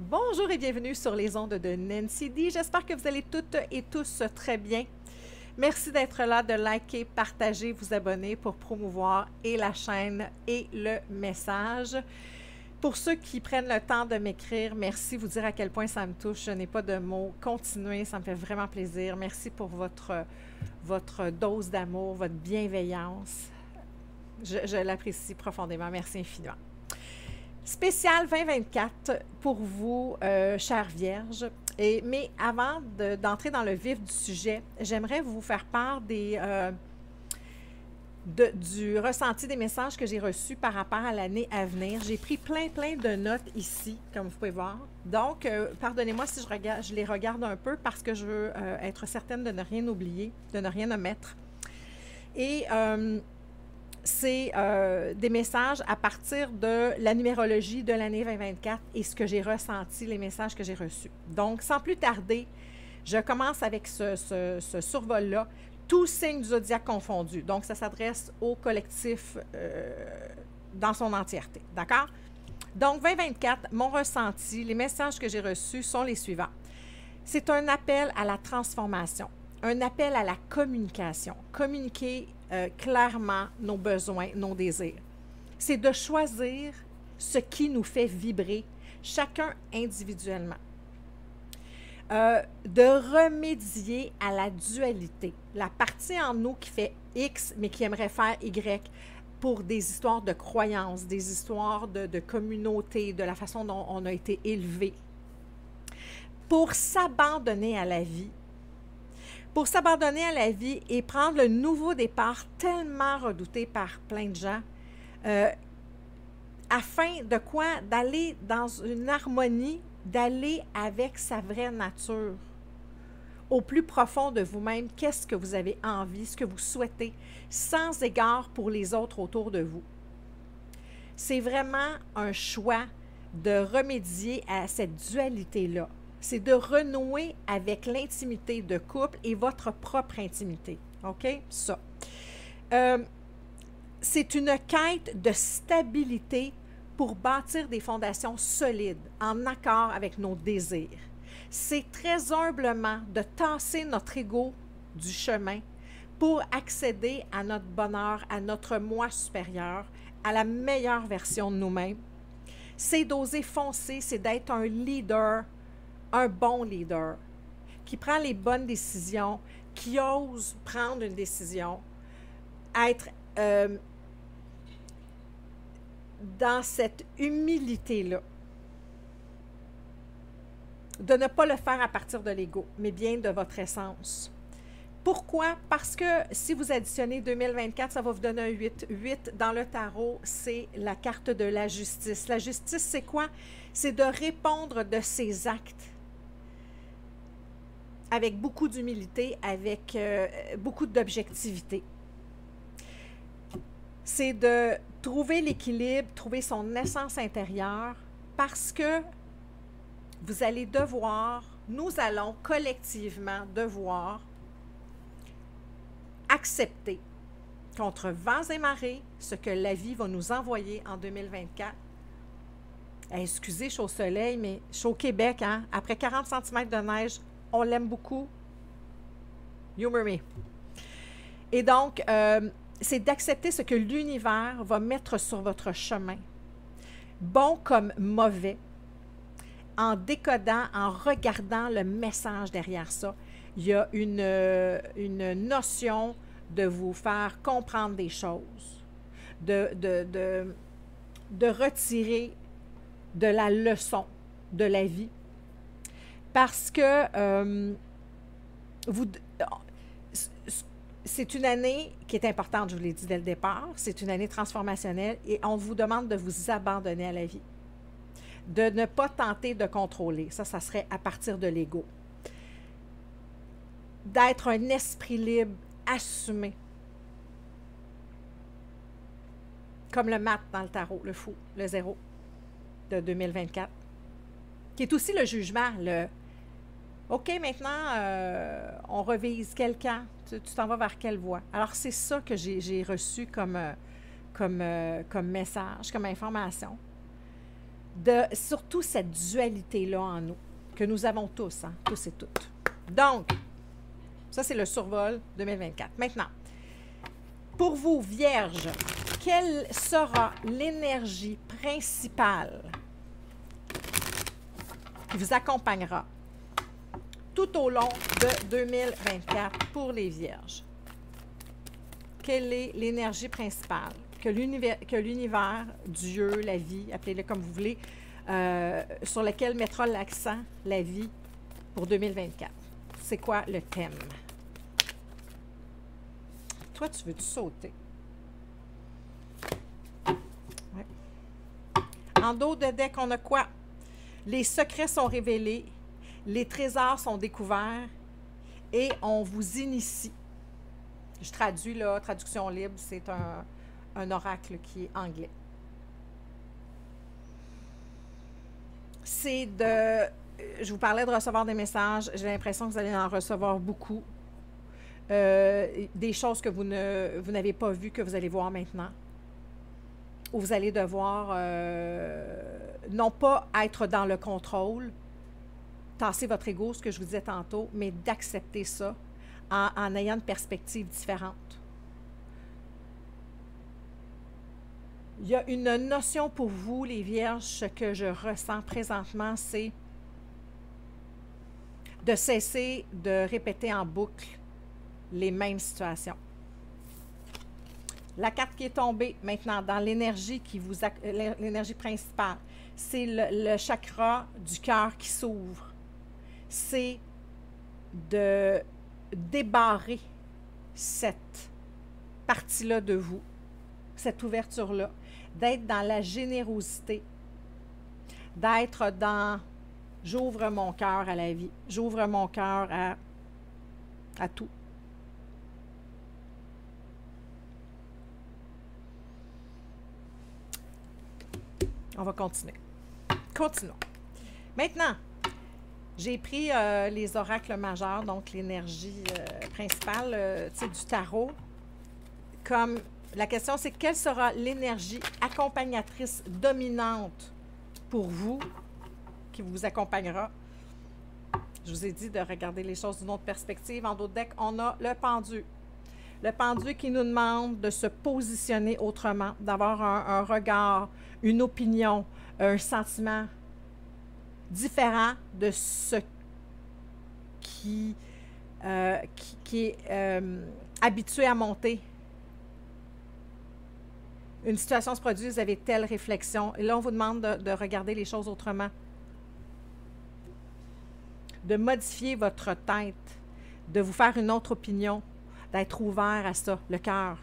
Bonjour et bienvenue sur les ondes de Nancy D. J'espère que vous allez toutes et tous très bien. Merci d'être là, de liker, partager, vous abonner pour promouvoir et la chaîne et le message. Pour ceux qui prennent le temps de m'écrire, merci, vous dire à quel point ça me touche. Je n'ai pas de mots. Continuez, ça me fait vraiment plaisir. Merci pour votre dose d'amour, votre bienveillance. Je l'apprécie profondément. Merci infiniment. Spécial 2024 pour vous, chères vierges. Mais avant d'entrer dans le vif du sujet, j'aimerais vous faire part du ressenti des messages que j'ai reçus par rapport à l'année à venir. J'ai pris plein de notes ici, comme vous pouvez voir. Donc, pardonnez-moi si je les regarde un peu parce que je veux être certaine de ne rien oublier, de ne rien omettre. Et c'est des messages à partir de la numérologie de l'année 2024 et ce que j'ai ressenti, les messages que j'ai reçus. Donc, sans plus tarder, je commence avec ce survol-là, tous signes du zodiaque confondus. Donc, ça s'adresse au collectif dans son entièreté. D'accord? Donc, 2024, mon ressenti, les messages que j'ai reçus sont les suivants. C'est un appel à la transformation, un appel à la communication. Communiquer clairement nos besoins, nos désirs. C'est de choisir ce qui nous fait vibrer, chacun individuellement. De remédier à la dualité, la partie en nous qui fait X, mais qui aimerait faire Y, pour des histoires de croyances, des histoires de communauté, de la façon dont on a été élevé, pour s'abandonner à la vie, et prendre le nouveau départ tellement redouté par plein de gens, afin de quoi? D'aller dans une harmonie, d'aller avec sa vraie nature. Au plus profond de vous-même, qu'est-ce que vous avez envie, ce que vous souhaitez, sans égard pour les autres autour de vous. C'est vraiment un choix de remédier à cette dualité-là. C'est de renouer avec l'intimité de couple et votre propre intimité. OK? Ça. C'est une quête de stabilité pour bâtir des fondations solides, en accord avec nos désirs. C'est très humblement de tasser notre ego du chemin pour accéder à notre bonheur, à notre moi supérieur, à la meilleure version de nous-mêmes. C'est d'oser foncer, c'est d'être un leader, un bon leader, qui prend les bonnes décisions, qui ose prendre une décision, être dans cette humilité-là, de ne pas le faire à partir de l'ego, mais bien de votre essence. Pourquoi? Parce que si vous additionnez 2024, ça va vous donner un 8. 8 dans le tarot, c'est la carte de la justice. La justice, c'est quoi? C'est de répondre de ses actes avec beaucoup d'humilité, avec beaucoup d'objectivité. C'est de trouver l'équilibre, trouver son essence intérieure, parce que vous allez devoir, nous allons collectivement devoir accepter contre vents et marées ce que la vie va nous envoyer en 2024. Excusez, je suis au soleil, mais je suis au Québec, hein? Après 40 cm de neige, on l'aime beaucoup. Humor me. Et donc, c'est d'accepter ce que l'univers va mettre sur votre chemin, bon comme mauvais, en décodant, en regardant le message derrière ça. Il y a une notion de vous faire comprendre des choses, de retirer de la leçon de la vie. Parce que c'est une année qui est importante, je vous l'ai dit dès le départ, c'est une année transformationnelle et on vous demande de vous abandonner à la vie, de ne pas tenter de contrôler. Ça serait à partir de l'ego. D'être un esprit libre, assumé. Comme le mat dans le tarot, le fou, le 0 de 2024. Qui est aussi le jugement, le OK, maintenant, on revise quelqu'un. Tu t'en vas vers quelle voie? Alors, c'est ça que j'ai reçu comme message, comme information. surtout cette dualité-là en nous, que nous avons tous, hein, tous et toutes. Donc, ça, c'est le survol 2024. Maintenant, pour vous, Vierge, quelle sera l'énergie principale qui vous accompagnera tout au long de 2024 pour les Vierges? Quelle est l'énergie principale que l'univers, Dieu, la vie, appelez-le comme vous voulez, sur lequel mettra l'accent la vie pour 2024? C'est quoi le thème? Toi, tu veux-tu sauter? Ouais. En dos de deck, on a quoi? Les secrets sont révélés, les trésors sont découverts et on vous initie. Je traduis, là, traduction libre, c'est un oracle qui est anglais. C'est de... Je vous parlais de recevoir des messages. J'ai l'impression que vous allez en recevoir beaucoup. Des choses que vous n'avez pas vues, que vous allez voir maintenant. Où vous allez devoir, non pas être dans le contrôle, tasser votre ego, ce que je vous disais tantôt, mais d'accepter ça en ayant une perspective différente. Il y a une notion pour vous, les Vierges, ce que je ressens présentement, c'est de cesser de répéter en boucle les mêmes situations. La carte qui est tombée maintenant dans l'énergie l'énergie principale, c'est le chakra du cœur qui s'ouvre. C'est de débarrer cette partie-là de vous, cette ouverture-là, d'être dans la générosité, d'être dans « j'ouvre mon cœur à la vie, j'ouvre mon cœur à tout ». On va continuer. Continuons. Maintenant, j'ai pris les oracles majeurs, donc l'énergie principale du tarot. Comme la question, c'est quelle sera l'énergie accompagnatrice dominante pour vous, qui vous accompagnera? Je vous ai dit de regarder les choses d'une autre perspective. En d'autres decks, on a le pendu. Le pendu qui nous demande de se positionner autrement, d'avoir un regard, une opinion, un sentiment différent de ce qui est habitué à monter. Une situation se produit, vous avez telle réflexion. Et là, on vous demande de regarder les choses autrement. De modifier votre tête, de vous faire une autre opinion, d'être ouvert à ça, le cœur,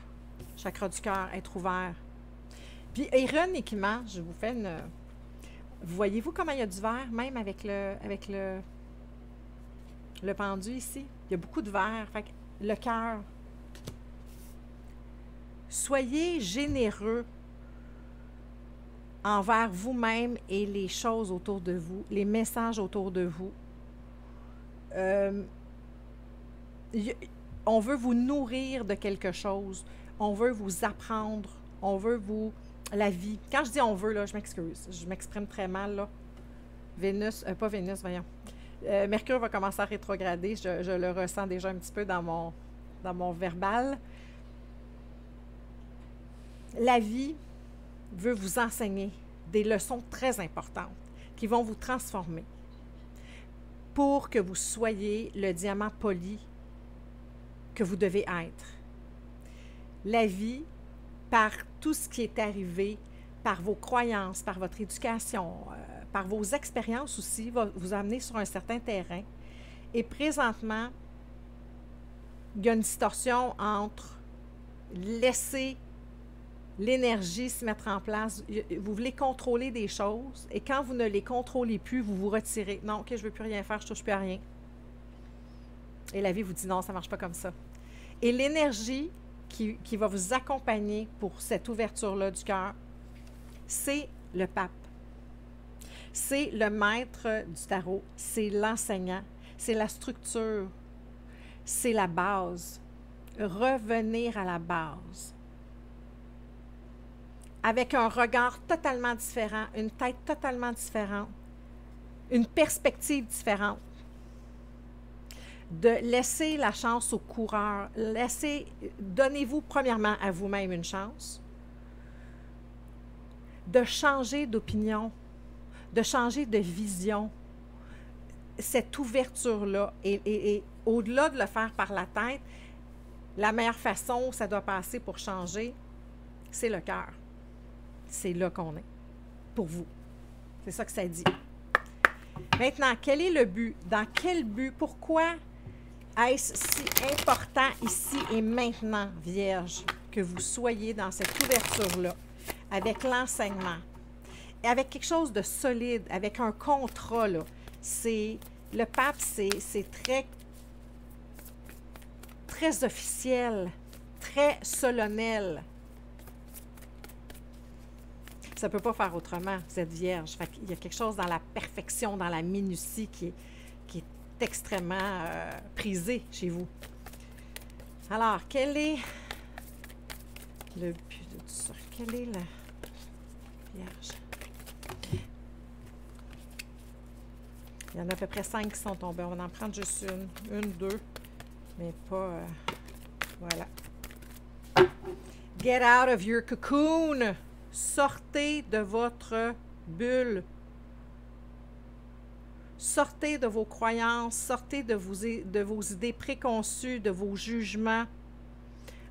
chakra du cœur, être ouvert. Puis, ironiquement, je vous fais une... Voyez-vous comment il y a du vert, même avec le pendu ici? Il y a beaucoup de vert. Fait que le cœur. Soyez généreux envers vous-même et les choses autour de vous, les messages autour de vous. On veut vous nourrir de quelque chose. On veut vous apprendre. On veut vous... La vie. Quand je dis on veut, là, je m'excuse. Je m'exprime très mal, là. Vénus, pas Vénus, voyons. Mercure va commencer à rétrograder. Je le ressens déjà un petit peu dans mon verbal. La vie veut vous enseigner des leçons très importantes qui vont vous transformer pour que vous soyez le diamant poli que vous devez être. La vie, par tout ce qui est arrivé, par vos croyances, par votre éducation, par vos expériences aussi, va vous amener sur un certain terrain. Et présentement, il y a une distorsion entre laisser l'énergie se mettre en place. Vous voulez contrôler des choses et quand vous ne les contrôlez plus, vous vous retirez. Non, OK, je ne veux plus rien faire, je ne touche plus à rien. Et la vie vous dit non, ça ne marche pas comme ça. Et l'énergie qui va vous accompagner pour cette ouverture-là du cœur, c'est le pape. C'est le maître du tarot, c'est l'enseignant, c'est la structure, c'est la base. Revenir à la base. avec un regard totalement différent, une tête totalement différente, une perspective différente. De laisser la chance aux coureurs. Donnez-vous premièrement à vous-même une chance. De changer d'opinion, de changer de vision. Cette ouverture-là. Et au-delà de le faire par la tête, la meilleure façon, ça doit passer pour changer, c'est le cœur. C'est là qu'on est. Pour vous. C'est ça que ça dit. Maintenant, quel est le but? Dans quel but? Pourquoi est-ce si important ici et maintenant, Vierge, que vous soyez dans cette ouverture-là, avec l'enseignement, et avec quelque chose de solide, avec un contrat, là. Le pape, c'est très, très officiel, très solennel. Ça ne peut pas faire autrement, vous êtes Vierge. Fait qu'il y a quelque chose dans la perfection, dans la minutie qui est extrêmement prisé chez vous. Alors, quel est le but de tout ça? Quelle est la Vierge? Il y en a à peu près 5 qui sont tombés. On va en prendre juste une, deux, mais pas... voilà. Get out of your cocoon! Sortez de votre bulle. Sortez de vos croyances, sortez de vos idées préconçues, de vos jugements.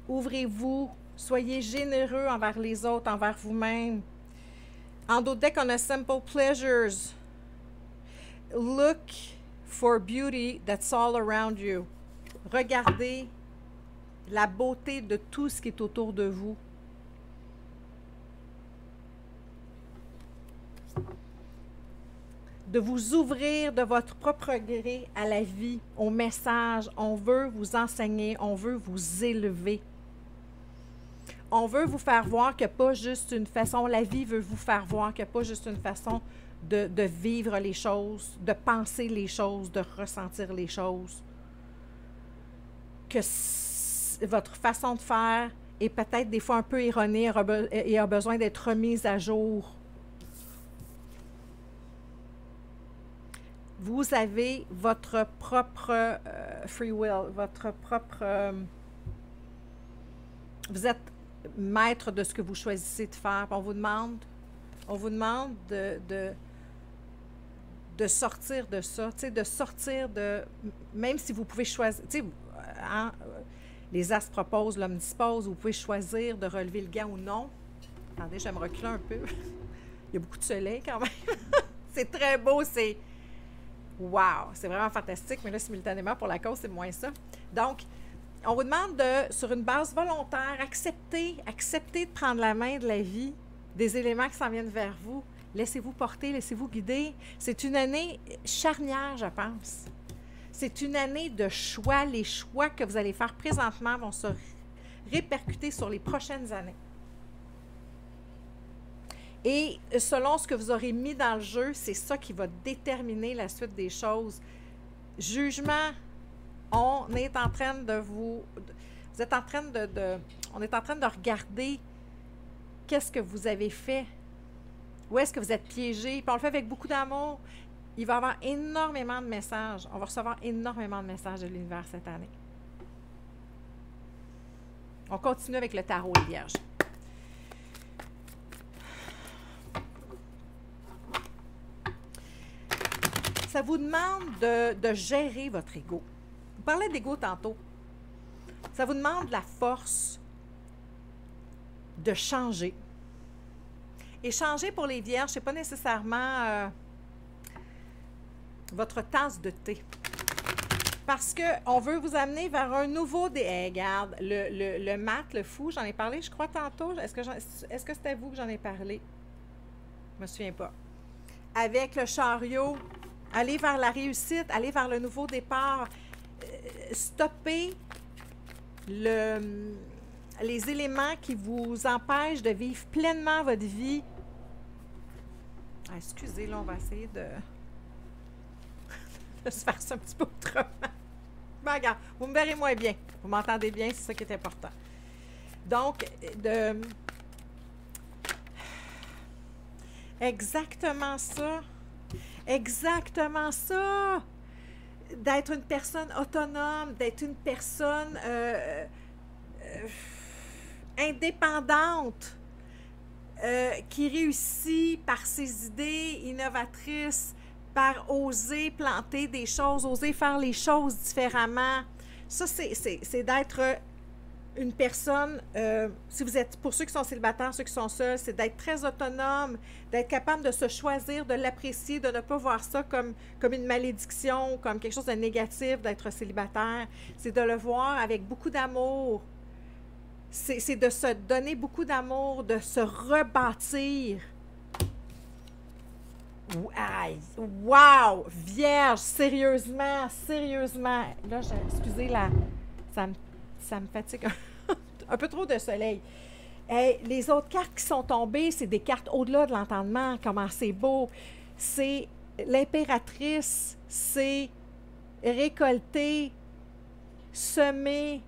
Ouvrez-vous, soyez généreux envers les autres, envers vous-même. En d'autres decks, on a Simple Pleasures. Look for beauty that's all around you. Regardez la beauté de tout ce qui est autour de vous. De vous ouvrir de votre propre gré à la vie, au message. On veut vous enseigner, on veut vous élever. On veut vous faire voir qu'il n'y a pas juste une façon, la vie veut vous faire voir qu'il n'y a pas juste une façon de vivre les choses, de penser les choses, de ressentir les choses. Que votre façon de faire est peut-être des fois un peu erronée et a besoin d'être remise à jour. Vous avez votre propre free will, votre propre... vous êtes maître de ce que vous choisissez de faire. On vous demande de sortir de ça, de sortir de... Même si vous pouvez choisir... Hein, les astres proposent, l'homme dispose, vous pouvez choisir de relever le gant ou non. Attendez, je vais me reculer un peu. Il y a beaucoup de soleil quand même. C'est très beau, c'est... Wow! C'est vraiment fantastique, mais là, simultanément, pour la cause, c'est moins ça. Donc, on vous demande de, sur une base volontaire, accepter de prendre la main de la vie, des éléments qui s'en viennent vers vous. Laissez-vous porter, laissez-vous guider. C'est une année charnière, je pense. C'est une année de choix. Les choix que vous allez faire présentement vont se répercuter sur les prochaines années. Et selon ce que vous aurez mis dans le jeu, c'est ça qui va déterminer la suite des choses. Jugement, on est en train de on est en train de regarder qu'est-ce que vous avez fait. Où est-ce que vous êtes piégé? Puis on le fait avec beaucoup d'amour. Il va y avoir énormément de messages. On va recevoir énormément de messages de l'univers cette année. On continue avec le tarot et Vierge. Ça vous demande de gérer votre ego. Vous parlez d'ego tantôt. Ça vous demande la force de changer. Et changer pour les Vierges, ce n'est pas nécessairement votre tasse de thé. Parce qu'on veut vous amener vers un nouveau... regarde, le mat, le fou, j'en ai parlé, je crois, tantôt. Est-ce que c'était vous que j'en ai parlé? Je me souviens pas. Avec le chariot... Allez vers la réussite, allez vers le nouveau départ. Stoppez les éléments qui vous empêchent de vivre pleinement votre vie. Ah, excusez, là, on va essayer de se faire ça un petit peu autrement. Ben, regarde, vous me verrez moins bien. Vous m'entendez bien, c'est ça qui est important. Donc, Exactement ça. Exactement ça. D'être une personne autonome, d'être une personne indépendante, qui réussit par ses idées innovatrices, par oser planter des choses, oser faire les choses différemment. Ça, c'est d'être une personne, si vous êtes, pour ceux qui sont célibataires, ceux qui sont seuls, c'est d'être très autonome, d'être capable de se choisir, de l'apprécier, de ne pas voir ça comme une malédiction, comme quelque chose de négatif d'être célibataire. C'est de le voir avec beaucoup d'amour. C'est de se donner beaucoup d'amour, de se rebâtir. Wow! Vierge, sérieusement, sérieusement. Là, excusez, ça me fatigue un peu trop de soleil. Hey, les autres cartes qui sont tombées, c'est des cartes au-delà de l'entendement. Comment c'est beau. C'est l'impératrice, c'est récolter, semer,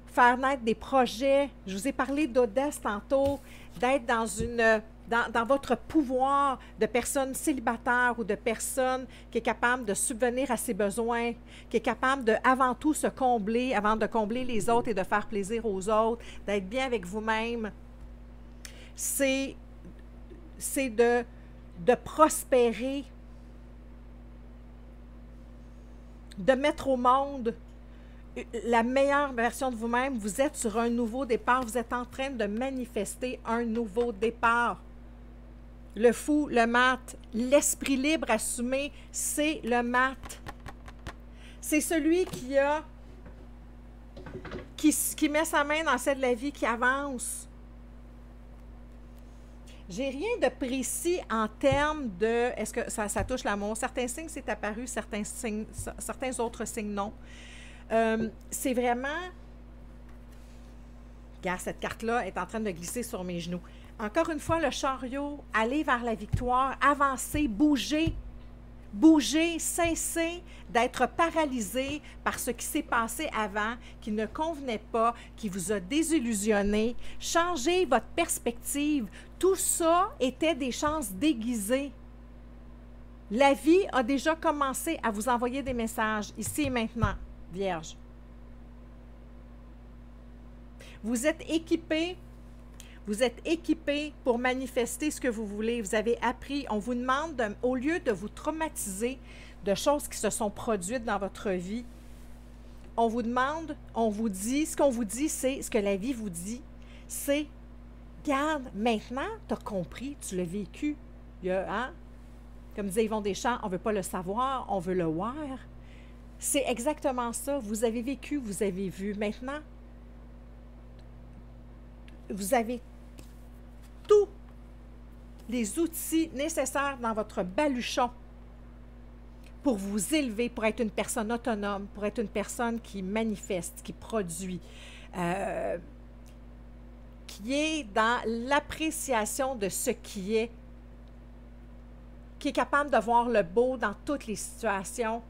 faire naître des projets. Je vous ai parlé d'audace tantôt, d'être dans votre pouvoir de personne célibataire ou de personne qui est capable de subvenir à ses besoins, qui est capable de, avant tout, se combler, avant de combler les autres et de faire plaisir aux autres, d'être bien avec vous-même. C'est de prospérer, de mettre au monde la meilleure version de vous-même. Vous êtes sur un nouveau départ. Vous êtes en train de manifester un nouveau départ. Le fou, le mat, l'esprit libre assumé, c'est le mat. C'est celui qui met sa main dans celle de la vie, qui avance. J'ai rien de précis en termes de... Est-ce que ça touche l'amour? Certains signes, c'est apparu, certains autres signes, non. C'est vraiment... Regarde, cette carte-là est en train de glisser sur mes genoux. Encore une fois, le chariot, aller vers la victoire, avancer, bouger. Bouger, cesser d'être paralysé par ce qui s'est passé avant, qui ne convenait pas, qui vous a désillusionné. Changez votre perspective. Tout ça était des chances déguisées. La vie a déjà commencé à vous envoyer des messages, ici et maintenant, Vierge. Vous êtes équipés. Vous êtes équipé pour manifester ce que vous voulez. Vous avez appris. On vous demande, au lieu de vous traumatiser de choses qui se sont produites dans votre vie, on vous demande, on vous dit, ce qu'on vous dit, c'est, ce que la vie vous dit, c'est, regarde, maintenant, tu as compris, tu l'as vécu. Comme disait Yvon Deschamps, on ne veut pas le savoir, on veut le voir. C'est exactement ça. Vous avez vécu, vous avez vu. Maintenant, vous avez tous les outils nécessaires dans votre baluchon pour vous élever, pour être une personne autonome, pour être une personne qui manifeste, qui produit, qui est dans l'appréciation de ce qui est capable de voir le beau dans toutes les situations,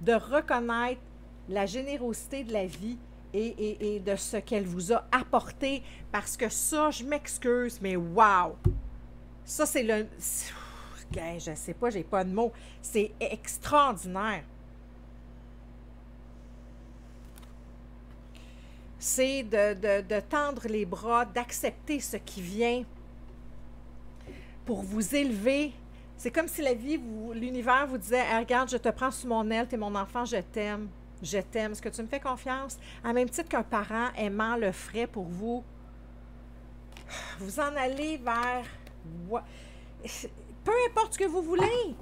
de reconnaître la générosité de la vie et de ce qu'elle vous a apporté, parce que ça, je m'excuse, mais wow! Ça, c'est le... Je ne sais pas, j'ai pas de mots. C'est extraordinaire. C'est de tendre les bras, d'accepter ce qui vient pour vous élever. C'est comme si la vie, l'univers vous disait hey, « Regarde, je te prends sous mon aile, t'es mon enfant, je t'aime. Je t'aime. Est-ce que tu me fais confiance? » À même titre qu'un parent aimant le ferait pour vous, vous en allez vers... Peu importe ce que vous voulez,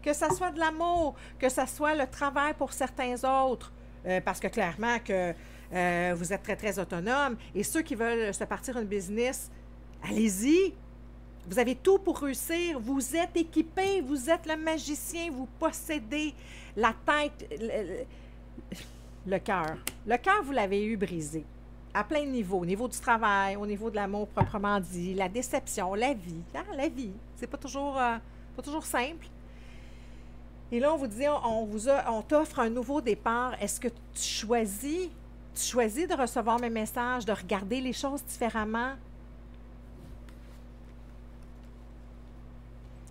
que ça soit de l'amour, que ça soit le travail pour certains autres, parce que clairement que vous êtes très, très autonome, et ceux qui veulent se partir un business, allez-y. Vous avez tout pour réussir. Vous êtes équipé, vous êtes le magicien, vous possédez la tête... Le cœur. Le cœur, vous l'avez eu brisé. À plein de niveaux. Au niveau du travail, au niveau de l'amour proprement dit, la déception, la vie. La vie. C'est pas toujours simple. Et là, on vous dit, on t'offre un nouveau départ. Est-ce que tu choisis de recevoir mes messages, de regarder les choses différemment?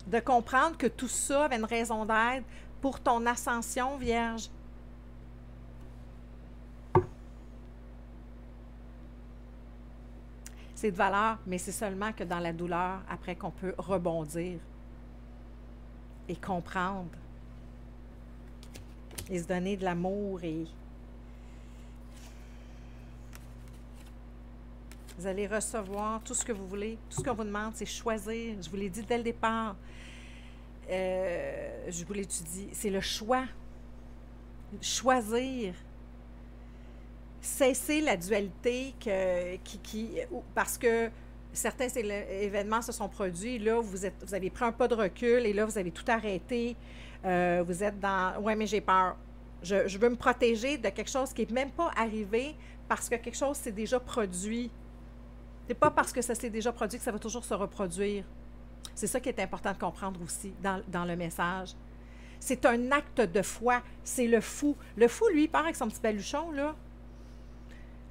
De comprendre que tout ça avait une raison d'être pour ton ascension, Vierge. C'est de valeur, mais c'est seulement que dans la douleur, après, qu'on peut rebondir et comprendre et se donner de l'amour et vous allez recevoir tout ce que vous voulez. Tout ce qu'on vous demande, c'est choisir. Je vous l'ai dit dès le départ. Je vous l'ai dit, c'est le choix. Choisir. Cesser la dualité parce que certains événements se sont produits. Là, vous avez pris un pas de recul et là, vous avez tout arrêté. Vous êtes dans... Ouais, mais j'ai peur. Je veux me protéger de quelque chose qui n'est même pas arrivé parce que quelque chose s'est déjà produit. C'est pas parce que ça s'est déjà produit que ça va toujours se reproduire. C'est ça qui est important de comprendre aussi dans le message. C'est un acte de foi. C'est le fou. Le fou, lui, il part avec son petit baluchon, là.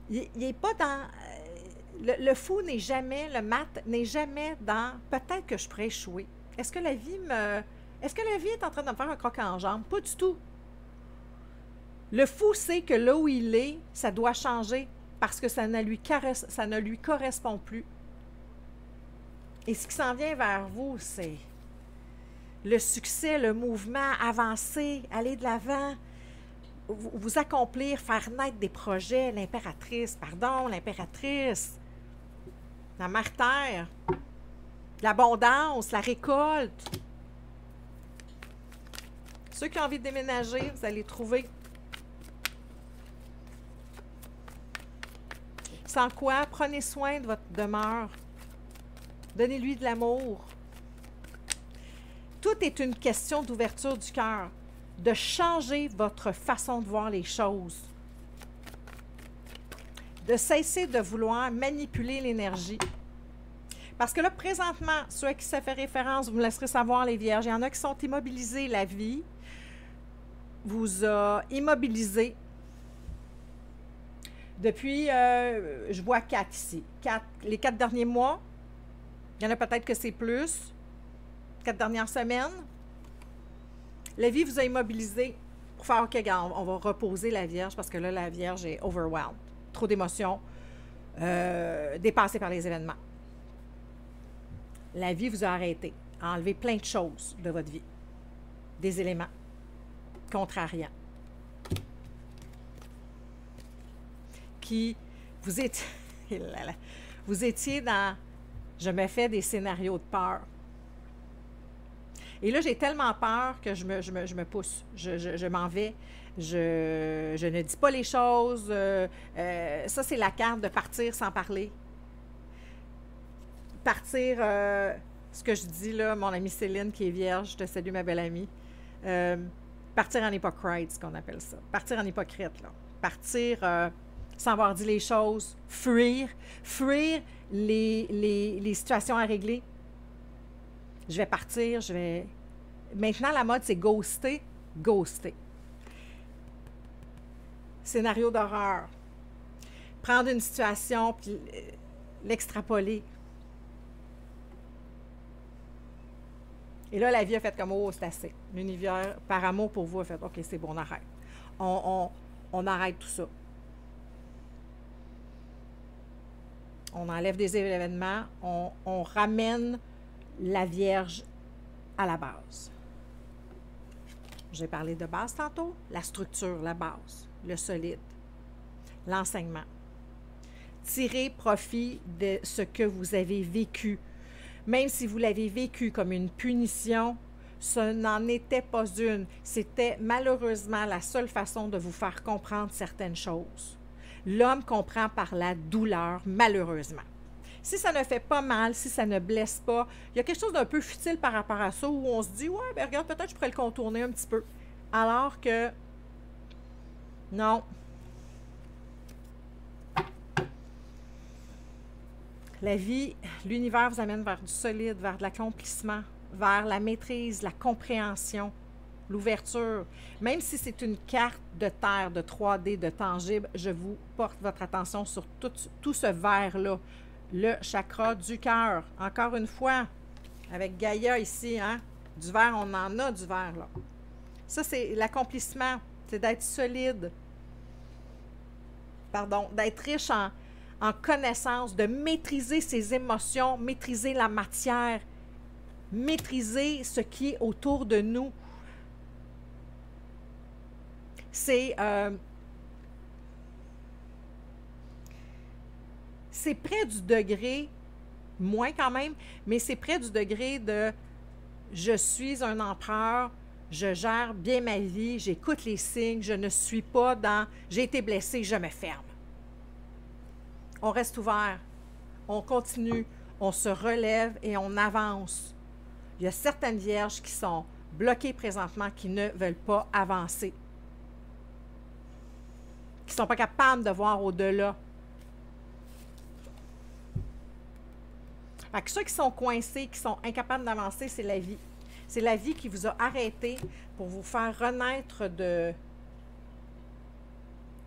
Il n'est pas dans... Le fou n'est jamais, le mat n'est jamais dans « peut-être que je pourrais échouer ». Est-ce que la vie est en train de me faire un croc en jambe? Pas du tout. Le fou sait que là où il est, ça doit changer parce que ça ne lui correspond plus. Et ce qui s'en vient vers vous, c'est le succès, le mouvement, avancer, aller de l'avant, vous accomplir, faire naître des projets, l'impératrice, la mère terre, l'abondance, la récolte. Ceux qui ont envie de déménager, vous allez trouver. Sans quoi, prenez soin de votre demeure. Donnez-lui de l'amour. Tout est une question d'ouverture du cœur, de changer votre façon de voir les choses, de cesser de vouloir manipuler l'énergie. Parce que là, présentement, ceux à qui ça fait référence, vous me laisserez savoir, les vierges, il y en a qui sont immobilisés. La vie vous a immobilisé. Depuis, je vois 4 ici. Les 4 derniers mois, il y en a peut-être que c'est plus. 4 dernières semaines. La vie vous a immobilisé pour faire, OK, on va reposer la Vierge parce que là, la Vierge est overwhelmed. Trop d'émotions, dépassée par les événements. La vie vous a arrêté, a enlevé plein de choses de votre vie. Des éléments contrariants. Qui vous étiez dans... Je me fais des scénarios de peur. Et là, j'ai tellement peur que je me pousse. Je m'en vais. Je ne dis pas les choses. Ça, c'est la carte de partir sans parler. Partir, ce que je dis là, mon amie Céline qui est vierge, je te salue ma belle amie. Partir en hypocrite, ce qu'on appelle ça. Partir en hypocrite, là. Partir sans avoir dit les choses. Fuir les situations à régler. Je vais partir, Maintenant, la mode, c'est ghoster. Scénario d'horreur. Prendre une situation puis l'extrapoler. Et là, la vie a fait comme « Oh, c'est assez ». L'univers, par amour pour vous, a fait « OK, c'est bon, on arrête. On arrête tout ça. On enlève des événements, on ramène la Vierge à la base. J'ai parlé de base tantôt, la structure, la base, le solide, l'enseignement. Tirez profit de ce que vous avez vécu. Même si vous l'avez vécu comme une punition, ce n'en était pas une. C'était malheureusement la seule façon de vous faire comprendre certaines choses. L'homme comprend par la douleur, malheureusement. Si ça ne fait pas mal, si ça ne blesse pas, il y a quelque chose d'un peu futile par rapport à ça où on se dit « Ouais, ben regarde, peut-être je pourrais le contourner un petit peu. » Alors que, non. La vie, l'univers vous amène vers du solide, vers de l'accomplissement, vers la maîtrise, la compréhension, l'ouverture. Même si c'est une carte de terre, de 3D, de tangible, je vous porte votre attention sur tout ce verre-là. Le chakra du cœur. Encore une fois, Avec Gaïa ici, hein? Du verre, on en a du verre, là. Ça, c'est l'accomplissement. C'est d'être solide. Pardon, d'être riche en connaissances, de maîtriser ses émotions, maîtriser la matière, maîtriser ce qui est autour de nous. C'est près du degré, moins quand même, mais c'est près du degré de je suis un empereur, je gère bien ma vie, j'écoute les signes, je ne suis pas dans j'ai été blessé, je me ferme. On reste ouvert, on continue, on se relève et on avance. Il y a certaines vierges qui sont bloquées présentement, qui ne veulent pas avancer, qui ne sont pas capables de voir au-delà. Fait que ceux qui sont coincés, qui sont incapables d'avancer, c'est la vie. C'est la vie qui vous a arrêté pour vous faire renaître de...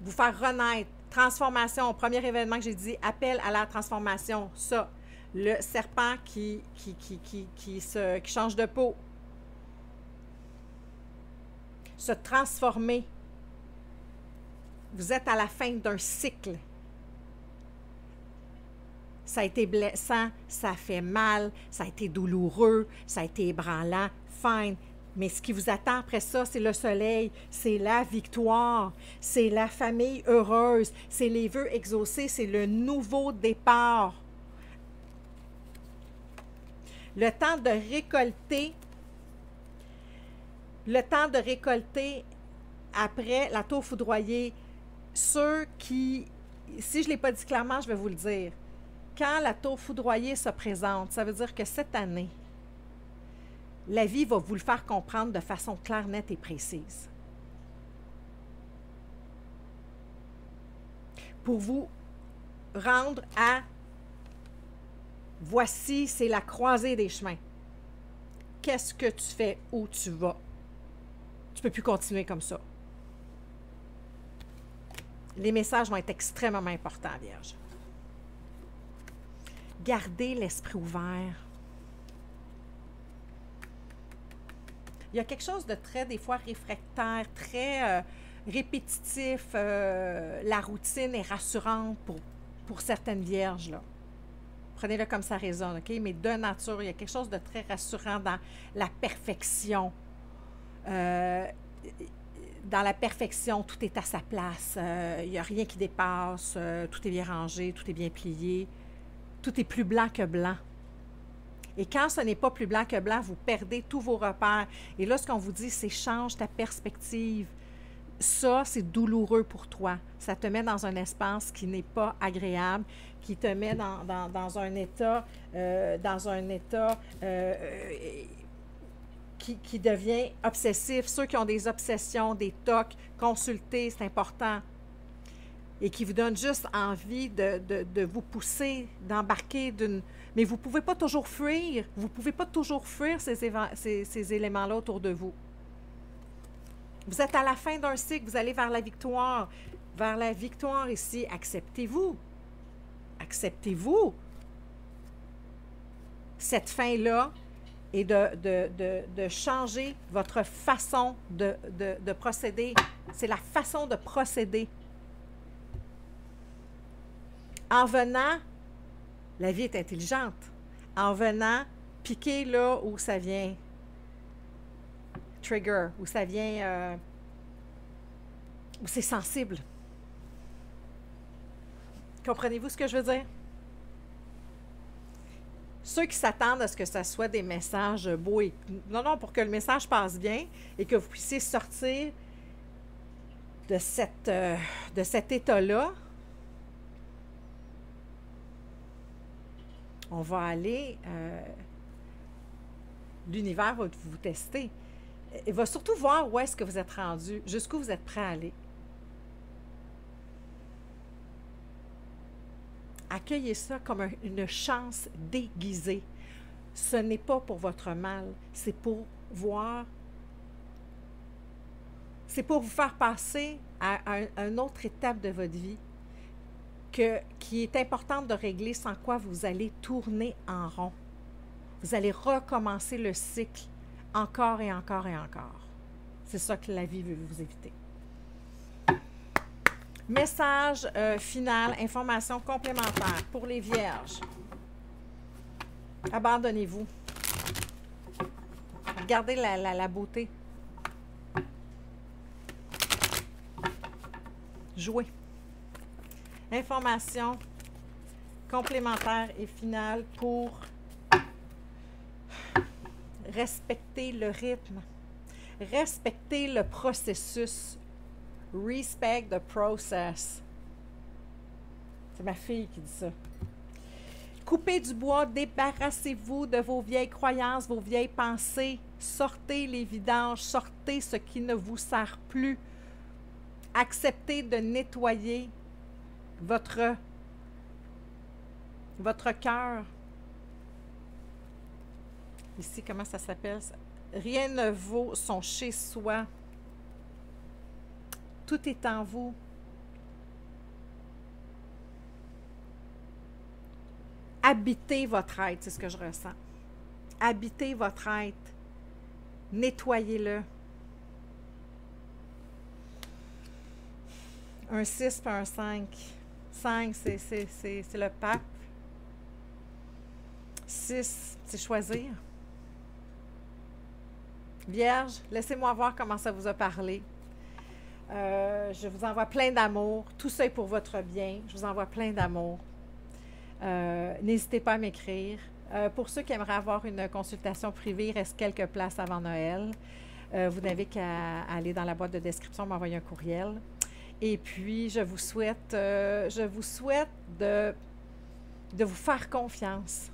Vous faire renaître. Transformation. Premier événement que j'ai dit, appel à la transformation. Ça. Le serpent qui change de peau. Se transformer. Vous êtes à la fin d'un cycle. Ça a été blessant, ça fait mal, ça a été douloureux, ça a été ébranlant, fine. Mais ce qui vous attend après ça, c'est le soleil, c'est la victoire, c'est la famille heureuse, c'est les vœux exaucés, c'est le nouveau départ. Le temps de récolter après la tour foudroyée, ceux qui, si je ne l'ai pas dit clairement, je vais vous le dire. Quand la tour foudroyée se présente, ça veut dire que cette année, la vie va vous le faire comprendre de façon claire, nette et précise. Pour vous rendre à voici, c'est la croisée des chemins. Qu'est-ce que tu fais? Où tu vas? Tu ne peux plus continuer comme ça. Les messages vont être extrêmement importants, Vierge. Gardez l'esprit ouvert. Il y a quelque chose de très, des fois, réfractaire, très répétitif. La routine est rassurante pour certaines vierges, là. Prenez-le comme ça résonne, OK? Mais de nature, il y a quelque chose de très rassurant dans la perfection. Dans la perfection, tout est à sa place. Il n'y a rien qui dépasse. Tout est bien rangé, tout est bien plié. Tout est plus blanc que blanc. Et quand ce n'est pas plus blanc que blanc, vous perdez tous vos repères. Et là, ce qu'on vous dit, c'est change ta perspective. Ça, c'est douloureux pour toi. Ça te met dans un espace qui n'est pas agréable, qui te met dans un état, qui devient obsessif. Ceux qui ont des obsessions, des tocs, consultez, c'est important. Et qui vous donne juste envie de vous pousser, d'embarquer d'une... Mais vous ne pouvez pas toujours fuir. Vous ne pouvez pas toujours fuir ces éléments-là autour de vous. Vous êtes à la fin d'un cycle, vous allez vers la victoire. Vers la victoire ici, acceptez-vous. Acceptez-vous cette fin-là et de changer votre façon de procéder. C'est la façon de procéder. En venant, la vie est intelligente. En venant, piquer là où ça vient trigger, où ça vient, où c'est sensible. Comprenez-vous ce que je veux dire? Ceux qui s'attendent à ce que ça soit des messages beaux et... Non, pour que le message passe bien et que vous puissiez sortir de cet état-là, on va aller, l'univers va vous tester. Il va surtout voir où est-ce que vous êtes rendu, jusqu'où vous êtes prêt à aller. Accueillez ça comme une chance déguisée. Ce n'est pas pour votre mal, c'est pour voir, c'est pour vous faire passer à une autre étape de votre vie qui est importante de régler, sans quoi vous allez tourner en rond. Vous allez recommencer le cycle encore et encore et encore. C'est ça que la vie veut vous éviter. Message final, information complémentaire pour les vierges. Abandonnez-vous. Regardez la beauté. Jouez. Information complémentaire et finale pour respecter le rythme, respecter le processus. Respect the process. C'est ma fille qui dit ça. Coupez du bois, débarrassez-vous de vos vieilles croyances, vos vieilles pensées. Sortez les vidanges, sortez ce qui ne vous sert plus. Acceptez de nettoyer votre cœur. Ici, comment ça s'appelle? Rien ne vaut son chez-soi. Tout est en vous. Habitez votre être, c'est ce que je ressens. Habitez votre être. Nettoyez-le. Un 6 puis un 5. 5, c'est le pape. 6, c'est choisir. Vierge, laissez-moi voir comment ça vous a parlé. Je vous envoie plein d'amour. Tout ça est pour votre bien. Je vous envoie plein d'amour. N'hésitez pas à m'écrire. Pour ceux qui aimeraient avoir une consultation privée, il reste quelques places avant Noël. Vous n'avez qu'à aller dans la boîte de description, m'envoyer un courriel. Et puis, je vous souhaite de vous faire confiance.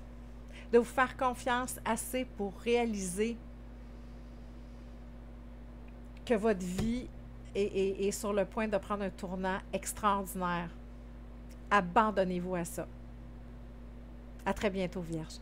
De vous faire confiance assez pour réaliser que votre vie est sur le point de prendre un tournant extraordinaire. Abandonnez-vous à ça. À très bientôt, Vierge.